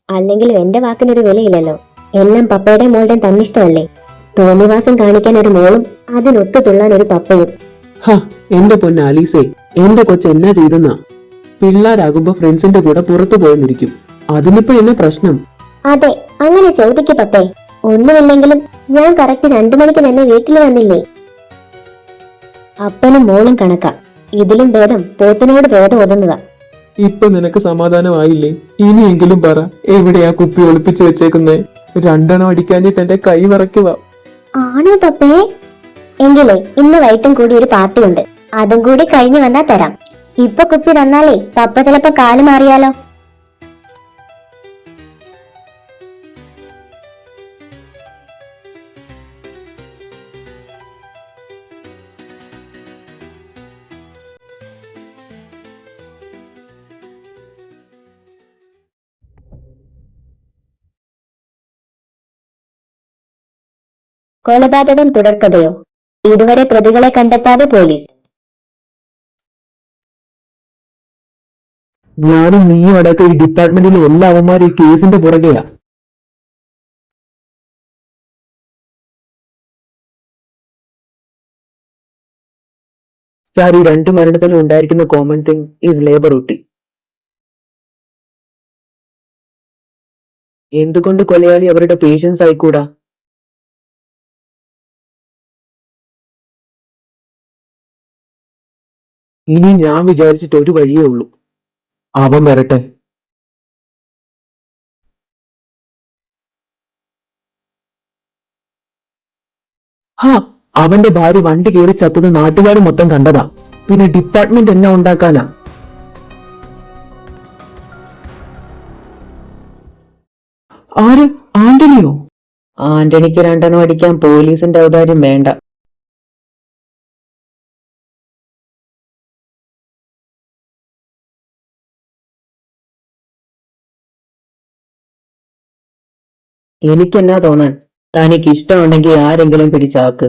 അല്ലെങ്കിലും എന്റെ വാക്കിനൊരു വിലയില്ലല്ലോ. എല്ലാം പപ്പയുടെയും മോളുടെയും തന്നിഷ്ടമല്ലേ. തോന്നിവാസം കാണിക്കാൻ ഒരു മോളും അതിനൊത്തു തുള്ളാൻ ഒരു പപ്പയും. എന്റെ പൊന്ന അലീസേ, എന്റെ കൊച്ചു എന്നാ ചെയ്തെന്നാ? പിള്ളേരാകുമ്പോ ഫ്രണ്ട്സിന്റെ കൂടെ പുറത്തു പോയെന്നിരിക്കും. അതിനിപ്പോ എന്നെ പ്രശ്നം? അതെ, അങ്ങനെ ചോദിക്ക് പപ്പേ. ഒന്നുമില്ലെങ്കിലും ഞാൻ കറക്റ്റ് 2 മണിക്ക് തന്നെ വീട്ടിൽ വന്നില്ലേ. അപ്പനും മോളും കണക്കാ. ഇതിലും ഭേദം പോത്തിനോട് ഭേദം ഒതുന്നതാ. ഇപ്പൊ നിനക്ക് സമാധാനമായില്ലേ? ഇനിയെങ്കിലും പറ, എവിടെയാ കുപ്പി ഒളിപ്പിച്ചു വെച്ചേക്കുന്നേ? 2 അടിക്കാഞ്ഞിട്ട് എന്റെ കൈ വിറയ്ക്കുക. ആണോ പപ്പേ? എങ്കിലേ ഇന്ന് വൈകിട്ടും കൂടി ഒരു പാർട്ടി ഉണ്ട്. അതും കൂടി കഴിഞ്ഞു വന്നാ തരാം. ഇപ്പൊ കുപ്പി തന്നാലേ പപ്പ ചിലപ്പോ കാല് മാറിയാലോ. കൊലപാതകം തുടർക്കഥയോ? ഇതുവരെ പ്രതികളെ കണ്ടെത്താതെ പോലീസ്. ഞാനും നീയും അടക്കം ഈ ഡിപ്പാർട്ട്മെന്റിലെ എല്ലാ അവന്മാരും ഈ കേസിന്റെ പുറകെയാ. സാർ, ഈ 2 മരണത്തിലും ഉണ്ടായിരിക്കുന്ന കോമൺ തിങ് ഈസ് ലേബർ റൂട്ടി. എന്തുകൊണ്ട് കൊലയാളി അവരുടെ പേഷ്യൻസ് ആയിക്കൂടാ? ഇനി ഞാൻ വിചാരിച്ചിട്ട് ഒരു വഴിയേ ഉള്ളൂ. അവൻ വരട്ടെ. അവന്റെ ഭാര്യ വണ്ടി കയറി ചത്തത് നാട്ടുകാർ മൊത്തം കണ്ടതാ. പിന്നെ ഡിപ്പാർട്ട്മെന്റ് എന്നാ ഉണ്ടാക്കാനാ? ആര്? ആന്റണിയോ? ആന്റണിക്ക് 2 അടിക്കാൻ പോലീസിന്റെ ഔദാര്യം വേണ്ട. എനിക്കെന്നാ തോന്നാൻ? തനിക്ക് ഇഷ്ടമുണ്ടെങ്കിൽ ആരെങ്കിലും പിടിച്ചാക്ക്.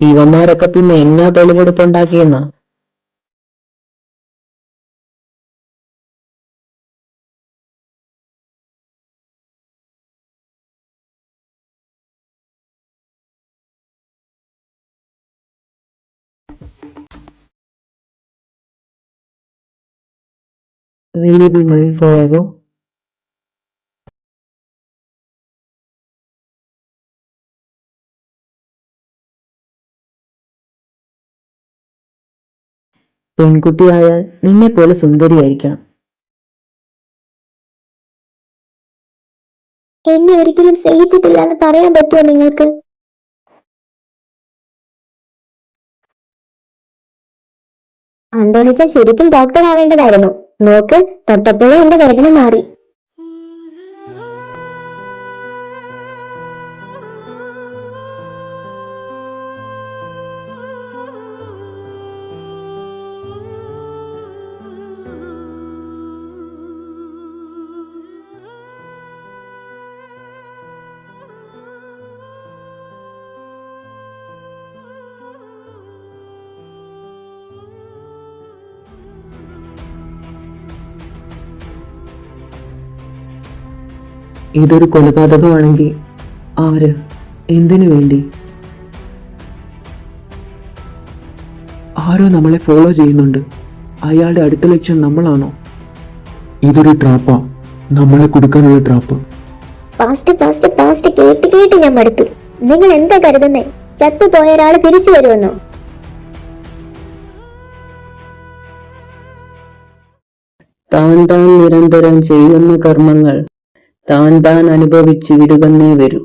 ഇവന്മാരൊക്കെ പിന്നെ എന്നാ തെളിവെടുപ്പുണ്ടാക്കിയെന്നാ? Really be mine forever. പെൺകുട്ടിയായാൽ നിന്നെ പോലെ സുന്ദരിയായിരിക്കണം. എന്നെ ഒരിക്കലും സ്നേഹിച്ചിട്ടില്ല എന്ന് പറയാൻ പറ്റുമോ നിങ്ങൾക്ക്? അന്തോണിച്ച ശരിക്കും ഡോക്ടർ ആവേണ്ടതായിരുന്നു. നോക്ക്, തൊട്ടപ്പോഴേ എന്റെ വേദന മാറി. ഇതൊരു കൊലപാതകമാണെങ്കിൽ ആര്, എന്തിനു വേണ്ടി? ആരോ നമ്മളെ ഫോളോ ചെയ്യുന്നുണ്ട്. അയാളുടെ അടുത്ത ലക്ഷ്യം നമ്മളാണോ? ഇതൊരു ട്രാപ്പാ, നമ്മളെ കൊടുക്കാനുള്ള ട്രാപ്പ്. പാസ്റ്റ് പാസ്റ്റ് പാസ്റ്റ് കേട്ട് കേട്ട് ഞാൻ മടുത്തു. നിങ്ങൾ എന്താ കരുതുന്നേ? ചത്തുപോയ ഒരാള് തിരിച്ചു വരുമെന്നോ? താൻ താൻ നിരന്തരം ചെയ്യുന്ന കർമ്മങ്ങൾ താൻ താൻ അനുഭവിച്ചിടുകന്നേ വരൂ.